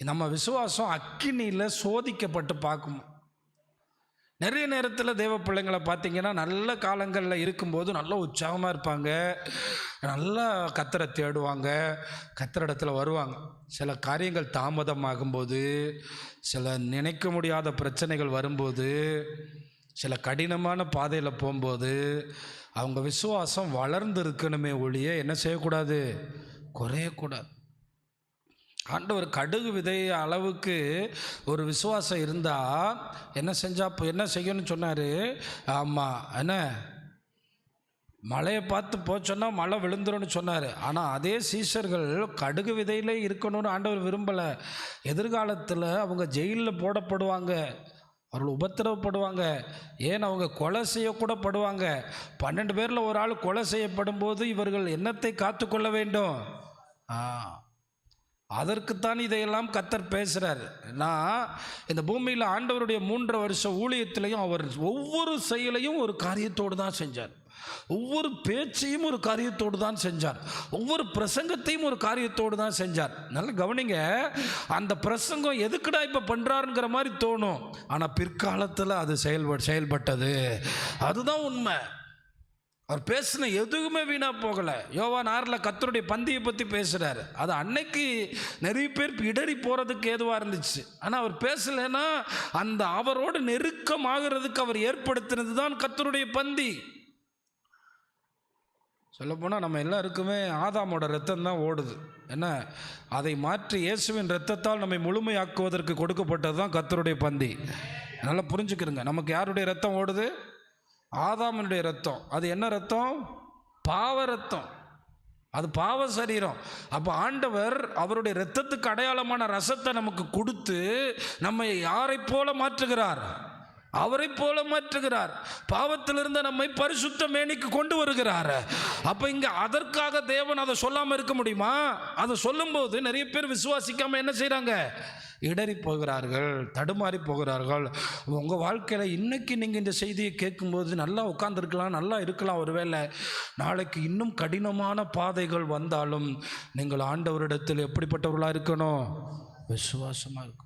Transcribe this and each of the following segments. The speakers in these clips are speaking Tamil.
நம்ம விசுவாசம் அக்கினியில் சோதிக்கப்பட்டு பார்க்கும். நிறைய நேரத்தில் தேவ பிள்ளைங்களை பார்த்தீங்கன்னா நல்ல காலங்களில் இருக்கும்போது நல்ல உற்சாகமாக இருப்பாங்க, நல்லா கர்த்தரை தேடுவாங்க, கர்த்தரிடத்தில் வருவாங்க. சில காரியங்கள் தாமதமாகும்போது, சில நினைக்க முடியாத பிரச்சனைகள் வரும்போது, சில கடினமான பாதையில் போகும்போது அவங்க விசுவாசம் வளர்ந்து இருக்கணுமே ஒழிய என்ன செய்யக்கூடாது, குறையக்கூடாது. ஆண்டவர் கடுகு விதை அளவுக்கு ஒரு விசுவாசம் இருந்தால் என்ன செய்யணும்னு சொன்னார். ஆமாம், என்ன மழையை பார்த்து போச்சோன்னா மழை விழுந்துரும்னு சொன்னார். ஆனால் அதே சீஷர்கள் கடுகு விதையிலே இருக்கணும்னு ஆண்டவர் விரும்பலை. எதிர்காலத்தில் அவங்க ஜெயிலில் போடப்படுவாங்க, அவர்கள் உபத்திரவப்படுவாங்க, ஏன் அவங்க கொலை செய்யக்கூட படுவாங்க. 12 பேரில் ஒரு ஆள் கொலை செய்யப்படும் போது இவர்கள் என்னத்தை காத்துக்கொள்ள வேண்டும்? அதற்குத்தான் இதையெல்லாம் கர்த்தர் பேசுகிறார். நான் இந்த பூமியில் ஆண்டவருடைய 3 வருஷ ஊழியத்திலையும் அவர் ஒவ்வொரு செயலையும் ஒரு காரியத்தோடு தான் செஞ்சார், ஒவ்வொரு பேச்சையும் ஒரு காரியத்தோடு தான் செஞ்சார், ஒவ்வொரு பிரசங்கத்தையும் ஒரு காரியத்தோடு தான் செஞ்சார். நல்லா கவனிங்க, அந்த பிரசங்கம் எதுக்குடா இப்போ பண்ணுறாருங்கிற மாதிரி தோணும், ஆனால் பிற்காலத்தில் அது செயல்பட்டது. அதுதான் உண்மை. அவர் பேசின எதுவுமே வீணாக போகலை. யோவான் 6 கர்த்தருடைய பந்தியை பற்றி பேசுகிறார். அது அன்னைக்கு நிறைய பேர் இடறி போகிறதுக்கு ஏதுவாக இருந்துச்சு. ஆனால் அவர் பேசலைன்னா அந்த அவரோடு நெருக்கமாகிறதுக்கு அவர் ஏற்படுத்தினது தான் கர்த்தருடைய பந்தி. சொல்லப்போனால் நம்ம எல்லாருக்குமே ஆதாமோட ரத்தம் தான் ஓடுது. என்ன, அதை மாற்றி இயேசுவின் ரத்தத்தால் நம்மை முழுமையாக்குவதற்கு கொடுக்கப்பட்டது தான் கர்த்தருடைய பந்தி. நல்லா புரிஞ்சுக்கிறங்க. நமக்கு யாருடைய ரத்தம் ஓடுது? ஆதாமனுடைய ரத்தம். அது என்ன ரத்தம்? பாவ ரத்தம். அது பாவ சரீரம். அப்போ ஆண்டவர் அவருடைய இரத்தத்துக்கு அடையாளமான ரசத்தை நமக்கு கொடுத்து நம்மை யாரை போல மாற்றுகிறார்? அவரை போல மாற்றுகிறார். பாவத்திலிருந்து நம்மை பரிசுத்த மேனிக்கு கொண்டு வருகிறார். அப்போ இங்கே அதற்காக தேவன் அதை சொல்லாமல் இருக்க முடியுமா? அதை சொல்லும்போது நிறைய பேர் விசுவாசிக்காமல் என்ன செய்கிறாங்க? இடறி போகிறார்கள், தடுமாறி போகிறார்கள். உங்கள் வாழ்க்கையில் இன்றைக்கி நீங்கள் இந்த செய்தியை கேட்கும்போது நல்லா உட்காந்துருக்கலாம், நல்லா இருக்கலாம். ஒருவேளை நாளைக்கு இன்னும் கடினமான பாதைகள் வந்தாலும் நீங்கள் ஆண்டவரிடத்தில் எப்படிப்பட்டவர்களாக இருக்கணும்? விசுவாசமாக இருக்கும்.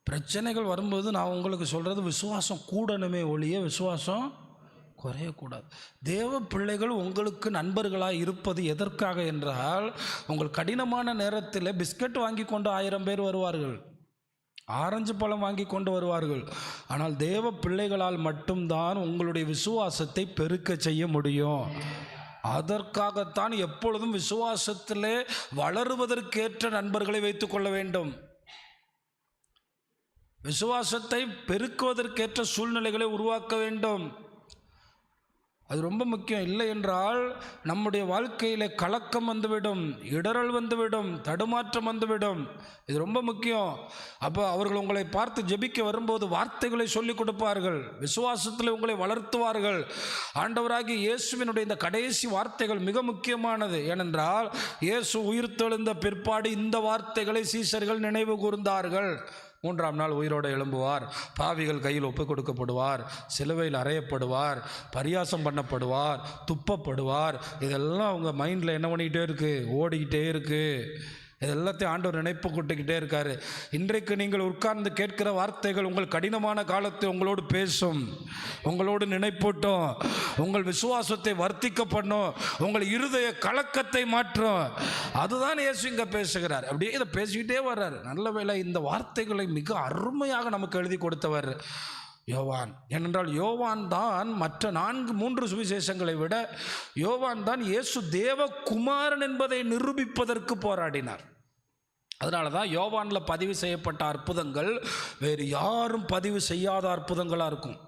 பிரச்சனைகள் வரும்போது நான் உங்களுக்கு சொல்கிறது, விசுவாசம் கூடணுமே ஒழிய விசுவாசம் குறையக்கூடாது. தேவ பிள்ளைகள் உங்களுக்கு நண்பர்களாக இருப்பது எதற்காக என்றால், உங்கள் கடினமான நேரத்தில் பிஸ்கட் வாங்கி கொண்டு 1000 பேர் வருவார்கள், ஆரஞ்சு பழம் வாங்கி கொண்டு வருவார்கள். ஆனால் தேவ பிள்ளைகளால் மட்டும்தான் உங்களுடைய விசுவாசத்தை பெருக்க செய்ய முடியும். அதற்காகத்தான் எப்பொழுதும் விசுவாசத்திலே வளருவதற்கேற்ற நண்பர்களை வைத்துக் கொள்ள வேண்டும். விசுவாசத்தை பெருக்குவதற்கேற்ற சூழ்நிலைகளை உருவாக்க வேண்டும். அது ரொம்ப முக்கியம். இல்லை என்றால் நம்முடைய வாழ்க்கையில் கலக்கம் வந்துவிடும், இடறல் வந்துவிடும், தடுமாற்றம் வந்துவிடும். இது ரொம்ப முக்கியம். அப்போ அவர்கள் உங்களை பார்த்து ஜெபிக்க வரும்போது வார்த்தைகளை சொல்லிக் கொடுப்பார்கள், விசுவாசத்தில் உங்களை வளர்த்துவார்கள். ஆண்டவராகிய இயேசுவினுடைய இந்த கடைசி வார்த்தைகள் மிக முக்கியமானது. ஏனென்றால் இயேசு உயிர்த்தெழுந்த பிற்பாடு இந்த வார்த்தைகளை சீஷர்கள் நினைவு கூர்ந்தார்கள். 3ஆம் நாள் உயிரோடு எழும்புவார், பாவிகள் கையில் ஒப்புக் கொடுக்கப்படுவார், சிலுவையில் அறையப்படுவார், பரியாசம் பண்ணப்படுவார், துப்பப்படுவார். இதெல்லாம் அவங்க மைண்டில் என்ன பண்ணிக்கிட்டே இருக்குது? ஓடிக்கிட்டே இருக்குது. இது எல்லாத்தையும் ஆண்டவர் நினைப்பு கூட்டிக்கிட்டே இருக்கார். இன்றைக்கு நீங்கள் உட்கார்ந்து கேட்கிற வார்த்தைகள் உங்கள் கடினமான காலத்தை உங்களோடு பேசும், உங்களோடு நினைப்பூட்டும், உங்கள் விசுவாசத்தை வர்த்திக்க பண்ணும், உங்கள் இருதய கலக்கத்தை மாற்றும். அதுதான் இயேசு இங்கே பேசுகிறார். அப்படியே இதை பேசிக்கிட்டே வர்றார். நல்ல வேளை இந்த வார்த்தைகளை மிக அருமையாக நமக்கு எழுதி கொடுத்தவர் யோவான். ஏனென்றால் யோவான் தான் மற்ற 3 சுவிசேஷங்களை விட யோவான் தான் இயேசு தேவகுமாரன் என்பதை நிரூபிப்பதற்கு போராடினார். அதனால தான் யோவானில் பதிவு செய்யப்பட்ட அற்புதங்கள் வேறு யாரும் பதிவு செய்யாத அற்புதங்களாக இருக்கும்.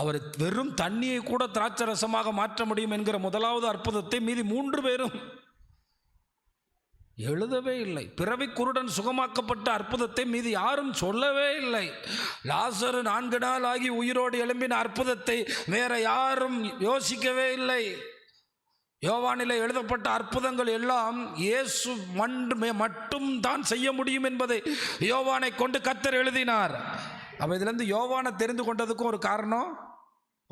அவர் வெறும் தண்ணியை கூட திராட்சை ரசமாக மாற்ற முடியும் என்கிற முதலாவது அற்புதத்தை மீதி 3 பேரும் எழுதவே இல்லை. பிறவி குருடன் சுகமாக்கப்பட்ட அற்புதத்தை மீது யாரும் சொல்லவே இல்லை. லாசரு 4 நாள் ஆகி உயிரோடு எழும்பின அற்புதத்தை வேற யாரும் யோசிக்கவே இல்லை. யோவானிலே எழுதப்பட்ட அற்புதங்கள் எல்லாம் இயேசு மட்டும் தான் செய்ய முடியும் என்பதை யோவானை கொண்டு கர்த்தர் எழுதினார். அப்போ இதிலிருந்து யோவானை தெரிந்து கொண்டதுக்கும் ஒரு காரணம்,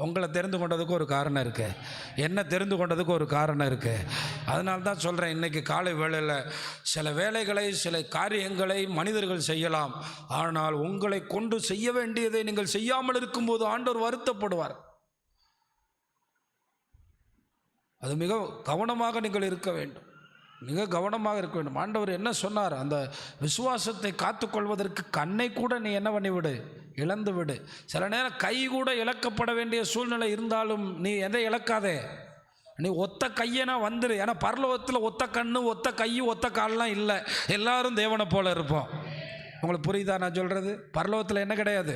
உங்களை தெரிந்து கொண்டதுக்கு ஒரு காரணம் இருக்குது, என்ன தெரிந்து கொண்டதுக்கு ஒரு காரணம் இருக்குது. அதனால தான் சொல்கிறேன், இன்றைக்கி காலை வேளையில் சில வேலைகளை சில காரியங்களை மனிதர்கள் செய்யலாம், ஆனால் உங்களை கொண்டு செய்ய வேண்டியதை நீங்கள் செய்யாமல் இருக்கும்போது ஆண்டவர் வருத்தப்படுவார். அது மிக கவனமாக நீங்கள் இருக்க வேண்டும், மிக கவனமாக இருக்க வேண்டும். ஆண்டவர் என்ன சொன்னார்? அந்த விசுவாசத்தை காத்துக்கொள்வதற்கு கண்ணை கூட நீ என்ன பண்ணிவிடு, இழந்து விடு. சில நேரம் கை கூட இழக்கப்பட வேண்டிய சூழ்நிலை இருந்தாலும் நீ எதை இழக்காதே, நீ ஒத்த கையனா வந்துரு. ஏன்னா பரலோகத்தில் ஒத்த கண்ணு ஒத்த கை ஒத்த கால்லாம் இல்லை, எல்லாரும் தேவனை போல இருப்போம். உங்களுக்கு புரியுதா நான் சொல்கிறது? பரலோகத்தில் என்ன கிடையாது,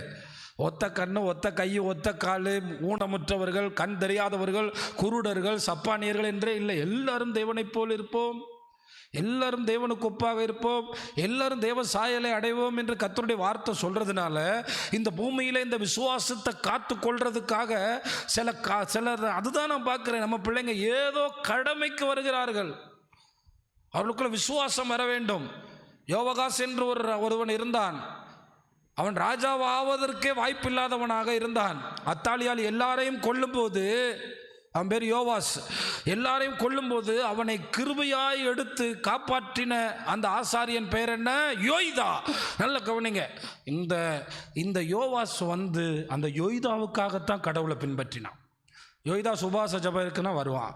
ஒத்த கண்ணு ஒத்த கை ஒத்த கால், ஊனமுற்றவர்கள், கண் தெரியாதவர்கள், குருடர்கள், சப்பானியர்கள் என்றே இல்லை. எல்லாரும் தேவனைப் போல் இருப்போம், எல்லாரும் தேவனுக்கு ஒப்பாக இருப்போம், எல்லாரும் தேவ சாயலை அடைவோம் என்று கர்த்தருடைய வார்த்தை சொல்றதுனால இந்த பூமியில இந்த விசுவாசத்தை காத்து கொள்றதுக்காக சிலர் அதுதான் நான் பார்க்கிறேன், நம்ம பிள்ளைங்க ஏதோ கடமைக்கு வருகிறார்கள். அவர்களுக்குள்ள விசுவாசம் வர வேண்டும். யோவகாஸ் என்று ஒருவன் இருந்தான். அவன் ராஜாவாவதற்கே வாய்ப்பில்லாதவனாக இருந்தான். அத்தாலியால் எல்லாரையும் கொல்லும்போது, அவன் பேர் யோவாஸ், எல்லாரையும் கொல்லும்போது அவனை கிருபையாய் எடுத்து காப்பாற்றின அந்த ஆசாரியன் பேர் என்ன? யோய்தா. நல்ல கவனிங்க, இந்த யோவாஸ் அந்த யோய்தாவுக்காகத்தான் கடவுளை பின்பற்றினான். யோய்தா சுபாச ஜபருக்குன்னா வருவான்,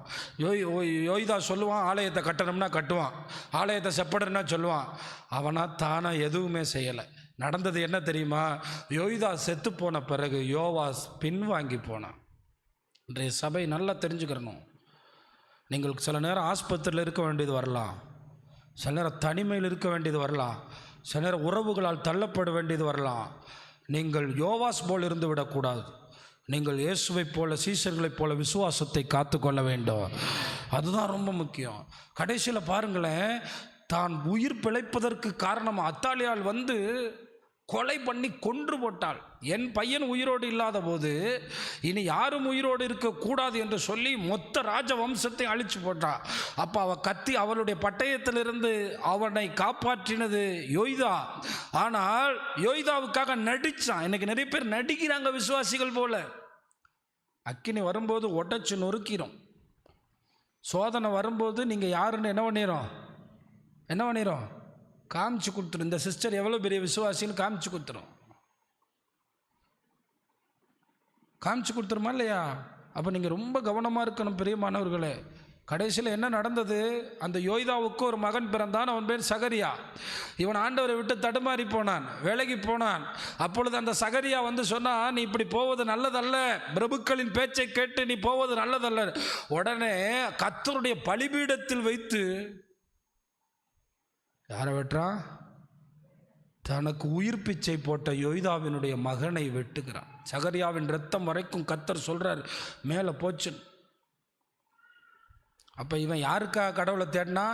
யோய்தா சொல்லுவான், ஆலயத்தை கட்டணும்னா கட்டுவான், ஆலயத்தை செப்படணும்னா சொல்லுவான். அவனா தானா எதுவுமே செய்யலை. நடந்தது என்ன தெரியுமா? யோய்தா செத்து போன பிறகு யோவாஸ் பின்வாங்கி போனான். இன்றைய சபை நல்லா தெரிஞ்சுக்கிறணும். நீங்கள் சில நேரம் ஆஸ்பத்திரியில் இருக்க வேண்டியது வரலாம், சில நேரம் தனிமையில் இருக்க வேண்டியது வரலாம், சில நேரம் உறவுகளால் தள்ளப்பட வேண்டியது வரலாம். நீங்கள் யோவாஸ் போல் இருந்து விடக்கூடாது. நீங்கள் இயேசுவைப் போல, சீஷர்களைப் போல விசுவாசத்தை காத்து கொள்ள வேண்டும். அதுதான் ரொம்ப முக்கியம். கடைசியில் பாருங்களேன், தான் உயிர் பிழைப்பதற்கு காரணம் அத்தாலியால் கொலை பண்ணி கொன்று போட்டாள். என் பையன் உயிரோடு இல்லாத போது இனி யாரும் உயிரோடு இருக்கக்கூடாது என்று சொல்லி மொத்த ராஜ வம்சத்தை அழிச்சு போட்டா. அப்போ அவ கத்தி அவளுடைய பட்டயத்திலிருந்து அவனை காப்பாற்றினது யோய்தா. ஆனால் யோய்தாவுக்காக நடிச்சான். இன்னைக்கு நிறைய பேர் நடிக்கிறாங்க விசுவாசிகள் போல. அக்கினி வரும்போது உடைச்சு நொறுக்கிறோம். சோதனை வரும்போது நீங்கள் யாருன்னு என்ன பண்ணிடும், காமிச்சு கொடுத்துரும். இந்த சிஸ்டர் எவ்வளோ பெரிய விசுவாசின்னு காமிச்சு கொடுத்துருமா இல்லையா? அப்போ நீங்கள் ரொம்ப கவனமாக இருக்கணும் பிரியமானவர்களே. கடைசியில் என்ன நடந்தது? அந்த யோய்தாவுக்கு ஒரு மகன் பிறந்தான். அவன் பேர் சகரியா. இவன் ஆண்டவரை விட்டு தடுமாறி போனான், விலகி போனான். அப்பொழுது அந்த சகரியா சொன்னான், நீ இப்படி போவது நல்லதல்ல, பிரபுக்களின் பேச்சை கேட்டு நீ போவது நல்லதல்ல. உடனே கர்த்தருடைய பலிபீடத்தில் வைத்து யாரை வெட்டுறான்? தனக்கு உயிர் பிச்சை போட்ட யோய்தாவினுடைய மகனை வெட்டுகிறான். சகரியாவின் ரத்தம் வரைக்கும் கர்த்தர் சொல்றார் மேலே போச்சு. அப்போ இவன் யாருக்காக கடவுளை தேடினா?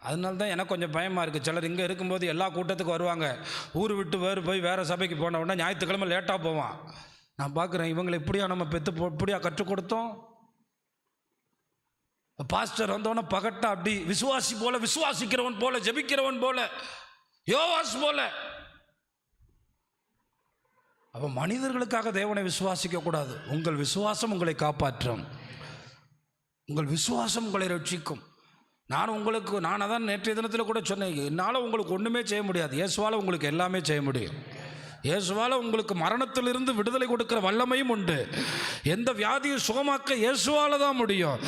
அதனால தான் எனக்கு கொஞ்சம் பயமாக இருக்குது. சிலர் இங்கே இருக்கும்போது எல்லா கூட்டத்துக்கும் வருவாங்க, ஊர் விட்டு போய் வேறு சபைக்கு போன உடனே ஞாயிற்றுக்கிழமை லேட்டாக போவான். நான் பார்க்குறேன், இவங்களை இப்படியா நம்ம இப்படியா கற்றுக் கொடுத்தோம்? பாஸ்டர் வந்தவன பகட்டா அப்படி விசுவாசி போல, விசுவாசிக்கிறவன் போல, ஜெபிக்கிறவன் போல, யோவாஸ் போல. அப்ப மனிதர்களுக்காக தேவனை விசுவாசிக்க கூடாது. உங்கள் விசுவாசம் உங்களை காப்பாற்றும், உங்கள் விசுவாசம் உங்களை ரட்சிக்கும். நான் அதான் நேற்றைய தினத்தில் கூட சொன்னேன், என்னால் உங்களுக்கு ஒன்றுமே செய்ய முடியாது, இயேசுவால் உங்களுக்கு எல்லாமே செய்ய முடியும். இயேசுவால் உங்களுக்கு மரணத்திலிருந்து விடுதலை கொடுக்கிற வல்லமையும் உண்டு. எந்த வியாதியை சுகமாக்க இயேசுவால தான் முடியும்,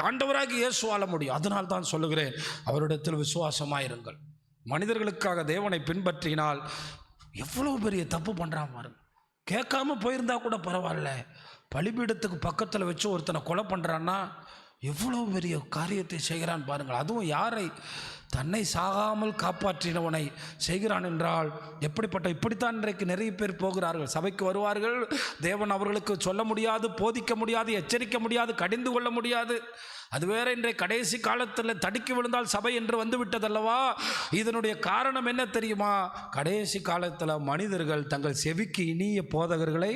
ஆண்டவராகி இயேசுவால முடியும். அதனால் தான் சொல்லுகிறேன், அவரிடத்தில் விசுவாசமாயிருங்கள். மனிதர்களுக்காக தேவனை பின்பற்றினால் எவ்வளோ பெரிய தப்பு பண்ணுறான் பாருங்க. கேட்காம போயிருந்தா கூட பரவாயில்ல, பலிபீடத்துக்கு பக்கத்தில் வச்சு ஒருத்தனை கொலை பண்ணுறான்னா எவ்வளோ பெரிய காரியத்தை செய்கிறான் பாருங்கள். அதுவும் யாரை? தன்னை சாகாமல் காப்பாற்றினவனை செய்கிறான் என்றால் இப்படித்தான் இன்றைக்கு நிறைய பேர் போகிறார்கள். சபைக்கு வருவார்கள், தேவன் அவர்களுக்கு சொல்ல முடியாது, போதிக்க முடியாது, எச்சரிக்க முடியாது, கடிந்து கொள்ள முடியாது. அது வேற. இன்றைய கடைசி காலத்தில் தடுக்கி விழுந்தால் சபை என்று வந்து விட்டதல்லவா? இதனுடைய காரணம் என்ன தெரியுமா? கடைசி காலத்தில் மனிதர்கள் தங்கள் செவிக்கு இனிய போதகர்களை,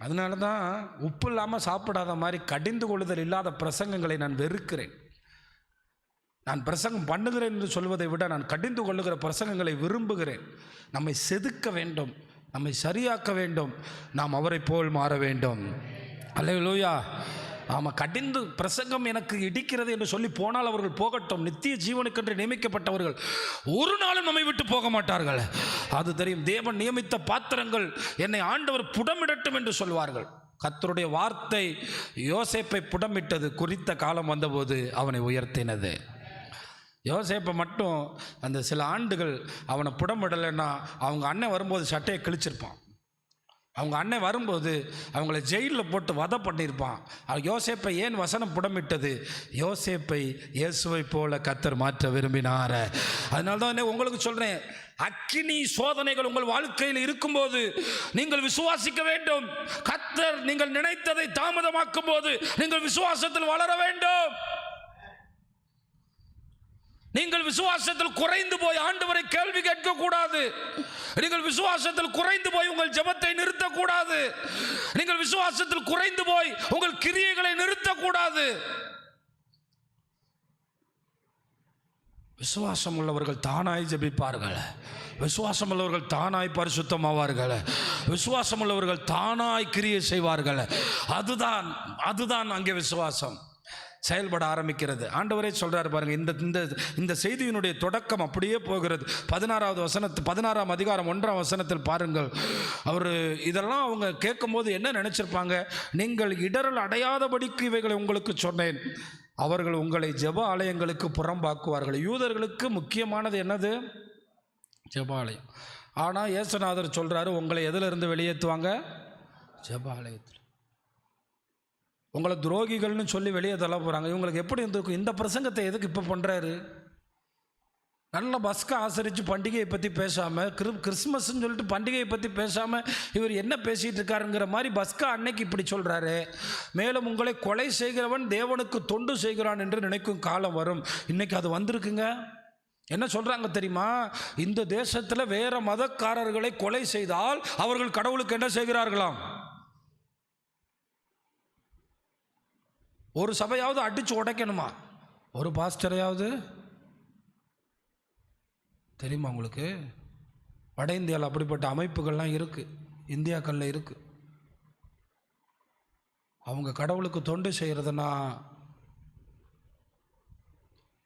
அதனால தான் உப்பு இல்லாமல் சாப்பிடாத மாதிரி கடிந்து கொள்ளுதல் இல்லாத பிரசங்கங்களை நான் வெறுக்கிறேன். நான் பிரசங்கம் பண்ணுகிறேன் என்று சொல்வதை விட நான் கடிந்து கொள்ளுகிற பிரசங்கங்களை விரும்புகிறேன். நம்மை செதுக்க வேண்டும், நம்மை சரியாக்க வேண்டும், நாம் அவரை போல் மாற வேண்டும். அல்லேலூயா. ஆமாம், கடிந்து பிரசங்கம் எனக்கு இடிக்கிறது என்று சொல்லி போனால் அவர்கள் போகட்டும். நித்திய ஜீவனுக்கென்று நியமிக்கப்பட்டவர்கள் ஒரு நாளும் நம்மை விட்டு போக மாட்டார்கள். அது தெரியும். தேவன் நியமித்த பாத்திரங்கள் என்னை ஆண்டவர் புடமிடட்டும் என்று சொல்வார்கள். கர்த்தருடைய வார்த்தை யோசேப்பை புடமிட்டது. குறித்த காலம் வந்தபோது அவனை உயர்த்தினது. யோசேப்பை மட்டும் அந்த சில ஆண்டுகள் அவனை புடமிடலைன்னா அவங்க அண்ணன் வரும்போது சட்டையை கிழிச்சிருப்பான். அவங்க அண்ணன் வரும்போது அவங்கள ஜெயிலில் போட்டு வதை பண்ணியிருப்பான். யோசேப்பை ஏன் வசனம் புடமிட்டது? யோசேப்பை இயேசுவை போல கர்த்தர் மாற்ற விரும்பினார். அதனால தான் உங்களுக்கு சொல்கிறேன், அக்கினி சோதனைகள் உங்கள் வாழ்க்கையில் இருக்கும்போது நீங்கள் விசுவாசிக்க வேண்டும். கர்த்தர் நீங்கள் நினைத்ததை தாமதமாக்கும் போது நீங்கள் விசுவாசத்தில் வளர வேண்டும். நீங்கள் விசுவாசத்தில் குறைந்து போய் ஆண்டவரை கேள்வி கேட்க கூடாது. நீங்கள் விசுவாசத்தில் குறைந்து போய் உங்கள் ஜெபத்தை நிறுத்தக்கூடாது. நீங்கள் விசுவாசத்தில் குறைந்து போய் உங்கள் கிரியைகளை நிறுத்தக்கூடாது. விசுவாசம் உள்ளவர்கள் தானாய் ஜெபிப்பார்கள். விசுவாசம் உள்ளவர்கள் தானாய் பரிசுத்தமாவார்கள். விசுவாசம் உள்ளவர்கள் தானாய் கிரியை செய்வார்கள். அதுதான் அங்கே விசுவாசம் செயல்பட ஆரம்பிக்கிறது. ஆண்டவரே சொல்றாரு பாருங்க, இந்த செய்தியினுடைய தொடக்கம் அப்படியே போகிறது. 16ஆம் அதிகாரம் 1ஆம் வசனத்தில் பாருங்கள். அவர் இதெல்லாம் அவங்க கேட்கும் போது என்ன நினைச்சிருப்பாங்க? நீங்கள் இடரல் அடையாதபடிக்கு இவைகளை உங்களுக்கு சொன்னேன், அவர்கள் உங்களை ஜெப ஆலயங்களுக்கு புறம்பாக்குவார்கள். யூதர்களுக்கு முக்கியமானது என்னது? ஜெப ஆலயம். ஆனால் இயேசுநாதர் சொல்றாரு, உங்களை எதிலிருந்து வெளியேற்றுவாங்க? ஜெப ஆலயத்தில். உங்களை துரோகிகள்னு சொல்லி வெளியே தள்ள போகிறாங்க. இவங்களுக்கு எப்படி இருந்திருக்கும்? இந்த பிரசங்கத்தை எதுக்கு இப்போ பண்ணுறாரு? நல்ல பஸ்கை ஆசரித்து பண்டிகையை பற்றி பேசாமல், கிறிஸ்மஸ்ன்னு சொல்லிட்டு பண்டிகையை பற்றி பேசாமல் இவர் என்ன பேசிகிட்டு இருக்காருங்கிற மாதிரி பஸ்கா அன்னைக்கு இப்படி சொல்கிறாரு. மேலும் உங்களை கொலை செய்கிறவன் தேவனுக்கு தொண்டு செய்கிறான் என்று நினைக்கும் காலம் வரும். இன்றைக்கி அது வந்திருக்குங்க. என்ன சொல்கிறாங்க தெரியுமா? இந்த தேசத்தில் வேறு மதக்காரர்களை கொலை செய்தால் அவர்கள் கடவுளுக்கு என்ன செய்கிறார்களாம்? ஒரு சபையாவது அடித்து உடைக்கணுமா? ஒரு பாஸ்டரையாவது? தெரியுமா உங்களுக்கு? வட இந்தியாவில் அப்படிப்பட்ட அமைப்புகள்லாம் இருக்குது, இந்தியாக்களில் இருக்குது. அவங்க கடவுளுக்கு தொண்டு செய்கிறதுனா,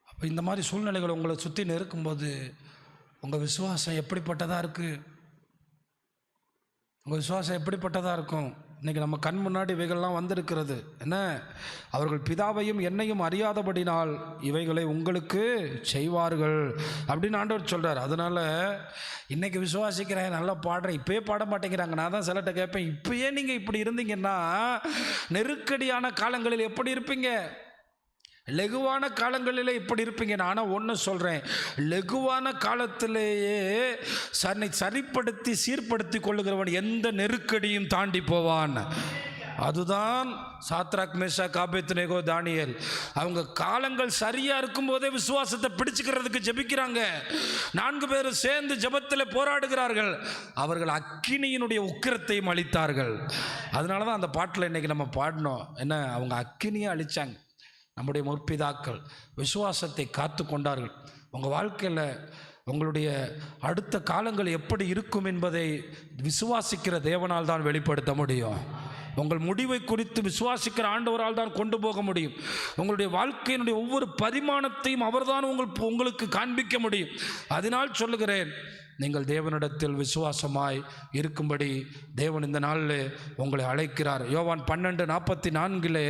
அப்போ இந்த மாதிரி சூழ்நிலைகள் உங்களை சுற்றி இருக்கும்போது உங்கள் விசுவாசம் எப்படிப்பட்டதாக இருக்குது? உங்கள் விசுவாசம் எப்படிப்பட்டதாக இருக்கும்? இன்றைக்கி நம்ம கண் முன்னாடி இவைகள்லாம் வந்திருக்கிறது. என்ன? அவர்கள் பிதாவையும் என்னையும் அறியாதபடினால் இவைகளை உங்களுக்கு செய்வார்கள் அப்படின்னு ஆண்டவர் சொல்கிறார். அதனால் இன்றைக்கி விசுவாசிக்கிறேன், நல்லா பாடுறேன், இப்போயே பாட மாட்டேங்கிறாங்க. நான் தான் சிலர்கிட்ட கேட்பேன், இப்போயே நீங்கள் இப்படி இருந்தீங்கன்னா நெருக்கடியான காலங்களில் எப்படி இருப்பீங்க? லெகுவான காலங்களிலே இப்படி இருப்பீங்க. ஆனால் ஒன்று சொல்கிறேன், லெகுவான காலத்திலேயே சரிப்படுத்தி சீர்படுத்தி கொள்ளுகிறவன் எந்த நெருக்கடியும் தாண்டி போவான். அதுதான் சாத்ராக், மேஷாக், ஆபேத்நேகோ, தானியேல். அவங்க காலங்கள் சரியாக இருக்கும்போதே விசுவாசத்தை பிடிச்சுக்கிறதுக்கு ஜெபிக்கிறாங்க. 4 பேர் சேர்ந்து ஜெபத்தில் போராடுகிறார்கள். அவர்கள் அக்கினியினுடைய உக்கிரத்தையும் அழித்தார்கள். அதனால தான் அந்த பாட்டில் இன்றைக்கி நம்ம பாடினோம். என்ன? அவங்க அக்கினியை அழித்தாங்க. நம்முடைய முற்பிதாக்கள் விசுவாசத்தை காத்து கொண்டார்கள். உங்கள் வாழ்க்கையில் உங்களுடைய அடுத்த காலங்கள் எப்படி இருக்கும் என்பதை விசுவாசிக்கிற தேவனால் தான் வெளிப்படுத்த முடியும். உங்கள் முடிவை குறித்து விசுவாசிக்கிற ஆண்டவரால் தான் கொண்டு போக முடியும். உங்களுடைய வாழ்க்கையினுடைய ஒவ்வொரு பரிமாணத்தையும் அவர்தான் உங்களுக்கு காண்பிக்க முடியும். அதனால் சொல்லுகிறேன், நீங்கள் தேவனிடத்தில் விசுவாசமாய் இருக்கும்படி தேவன் இந்த நாளில் உங்களை அழைக்கிறார். யோவான் 12:44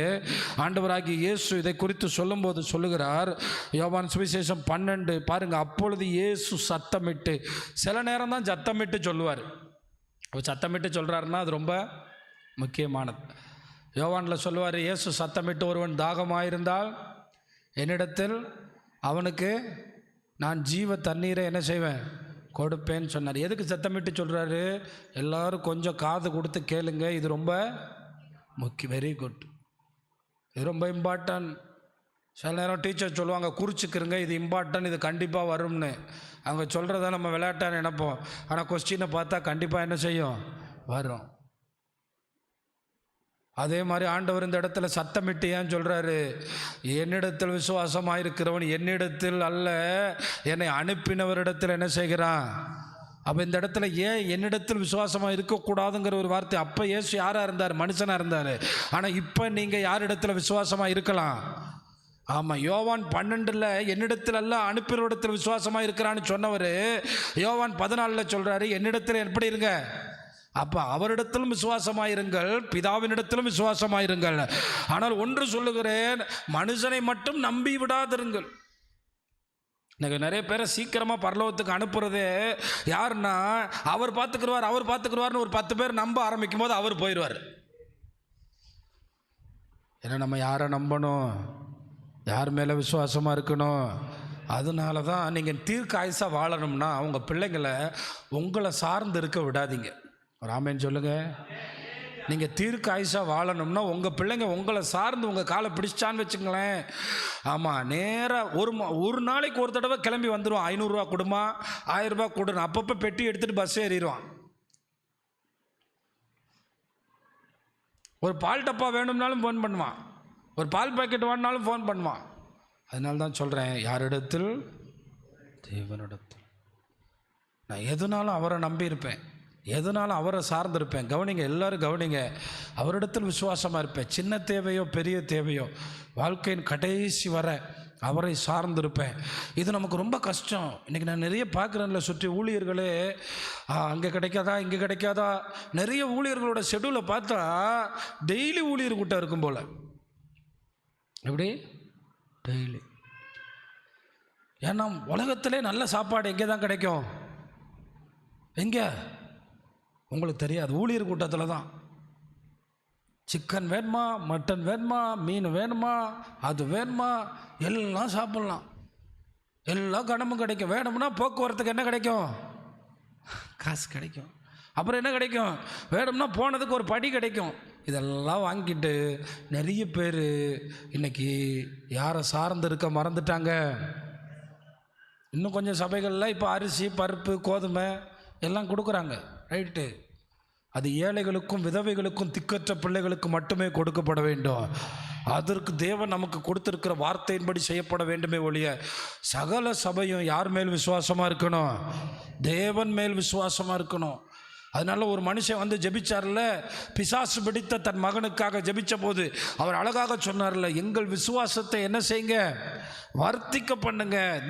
ஆண்டவராகிய இயேசு இதை குறித்து சொல்லும்போது சொல்லுகிறார். யோவான் சுவிசேஷம் 12 பாருங்கள். அப்பொழுது இயேசு சத்தமிட்டு, சில நேரம் தான் சத்தமிட்டு சொல்லுவார். சத்தமிட்டு சொல்கிறாருன்னா அது ரொம்ப முக்கியமானது. யோவானில் சொல்லுவார், இயேசு சத்தமிட்டு, ஒருவன் தாகமாயிருந்தால் என்னிடத்தில் அவனுக்கு நான் ஜீவ தண்ணீரை என்ன செய்வேன்? கொடுப்பேன்னு சொன்னார். எதுக்கு சத்தமிட்டு சொல்கிறாரு? எல்லோரும் கொஞ்சம் காது கொடுத்து கேளுங்க, இது ரொம்ப முக்கியம். வெரி குட், இது ரொம்ப இம்பார்ட்டன்ட். சில நேரம் டீச்சர் சொல்லுவாங்க, குறிச்சிக்கிறங்க, இது இம்பார்ட்டன்ட், இது கண்டிப்பாக வரும்னு. அவங்க சொல்கிறத நம்ம விளையாட்டான்னு நினைப்போம். ஆனால் கொஸ்டினை பார்த்தா கண்டிப்பாக என்ன செய்யும்? வரும். அதே மாதிரி ஆண்டவர் இந்த இடத்துல சத்தமிட்டு ஏன் சொல்கிறாரு? என்னிடத்தில் விசுவாசமாக இருக்கிறவன் என்னிடத்தில் அல்ல, என்னை அனுப்பினவரிடத்தில் என்ன செய்கிறான்? அப்போ இந்த இடத்துல ஏன் என்னிடத்தில் விசுவாசமாக இருக்கக்கூடாதுங்கிற ஒரு வார்த்தை. அப்போ இயேசு யாராக இருந்தார்? மனுஷனாக இருந்தார். ஆனால் இப்போ நீங்கள் யாரிடத்தில் விசுவாசமாக இருக்கலாம்? ஆமாம், யோவான் 12 என்னிடத்தில் அல்ல அனுப்பினரிடத்தில் விசுவாசமாக இருக்கிறான்னு சொன்னவர் யோவான் 14 சொல்கிறாரு, என்னிடத்தில் எப்படி இருங்க. அப்போ அவரிடத்திலும் விசுவாசமாயிருங்கள், பிதாவினிடத்திலும் விசுவாசமாயிருங்கள். ஆனால் ஒன்று சொல்லுகிறேன், மனுஷனை மட்டும் நம்பி விடாதிருங்கள். எனக்கு நிறைய பேரை சீக்கிரமாக பரலோகத்துக்கு அனுப்புறதே யாருன்னா, அவர் பார்த்துக்குருவார்னு ஒரு 10 பேர் நம்ப ஆரம்பிக்கும் போது அவர் போயிடுவார். ஏன்னா நம்ம யாரை நம்பணும், யார் மேலே விசுவாசமாக இருக்கணும். அதனால தான் நீங்கள் தீர்க்க ஆயுசாக வாழணும்னா உங்கள் பிள்ளைங்களை உங்களை சார்ந்து இருக்க விடாதீங்க. ராமேன்னு சொல்லுங்கள். நீங்கள் தீர்க்க ஆயுசாக வாழணும்னா உங்கள் பிள்ளைங்க உங்களை சார்ந்து உங்கள் காலை பிடிச்சான்னு வச்சுங்களேன். ஆமாம், நேராக ஒரு நாளைக்கு ஒரு தடவை கிளம்பி வந்துடுவான். 500 ரூபா கொடுமா, 1000 ரூபா கொடுன்னு அப்பப்போ பெட்டி எடுத்துகிட்டு பஸ் ஏறிடுவான். ஒரு பால் டப்பா வேணும்னாலும் ஃபோன் பண்ணுவான், ஒரு பால் பாக்கெட் வேணுனாலும் ஃபோன் பண்ணுவான். அதனால தான் சொல்கிறேன், யாரிடத்தில்? தேவனிடத்தில். நான் எதுனாலும் அவரை நம்பியிருப்பேன், எதுனாலும் அவரை சார்ந்திருப்பேன். கவனிங்க, எல்லோரும் கவனிங்க. அவரிடத்தில் விசுவாசமாக இருப்பேன். சின்ன தேவையோ பெரிய தேவையோ வாழ்க்கையின் கடைசி வர அவரை சார்ந்திருப்பேன். இது நமக்கு ரொம்ப கஷ்டம். இன்றைக்கி நான் நிறைய பார்க்குறேன்ல, சுற்றி ஊழியர்களே அங்கே கிடைக்காதா இங்கே கிடைக்காதா. நிறைய ஊழியர்களோட ஷெடியூலை பார்த்தா டெய்லி ஊழியர் கூட்டம் இருக்கும் போல். எப்படி? டெய்லி. ஏன்னா உலகத்திலே நல்ல சாப்பாடு எங்கே தான் கிடைக்கும்? எங்கே? உங்களுக்கு தெரியாது, ஊழியர் கூட்டத்தில் தான். சிக்கன் வேணுமா, மட்டன் வேணுமா, மீன் வேணுமா, அது வேணுமா, எல்லாம் சாப்பிட்லாம். எல்லா கணமும் கிடைக்கும். வேணும்னா போக்குவரத்துக்கு என்ன கிடைக்கும்? காசு கிடைக்கும். அப்புறம் என்ன கிடைக்கும்? வேணும்னா போனதுக்கு ஒரு படி கிடைக்கும். இதெல்லாம் வாங்கிட்டு நிறைய பேர் இன்றைக்கி யாரை சார்ந்து இருக்க மறந்துட்டாங்க. இன்னும் கொஞ்சம் சபைகளில் இப்போ அரிசி, பருப்பு, கோதுமை எல்லாம் கொடுக்குறாங்க, ரைட்டு. அது ஏழைகளுக்கும் விதவைகளுக்கும் திக்கற்ற பிள்ளைகளுக்கு மட்டுமே கொடுக்கப்பட வேண்டும். அதற்கு தேவன் நமக்கு கொடுத்திருக்கிற வார்த்தையின்படி செய்யப்பட வேண்டுமே ஒழிய, சகல சபையும் யார் மேல் விசுவாசமாக இருக்கணும்? தேவன் மேல் விசுவாசமாக இருக்கணும். அதனால ஒரு மனுஷன் வந்து ஜெபிச்சார்ல, பிசாசு பிடித்த தன் மகனுக்காக ஜெபிச்ச போது அவர் அழகாக சொன்னார்ல, எங்கள் விசுவாசத்தை என்ன செய்யுங்க? வர்த்திக்க பண்ணுங்க.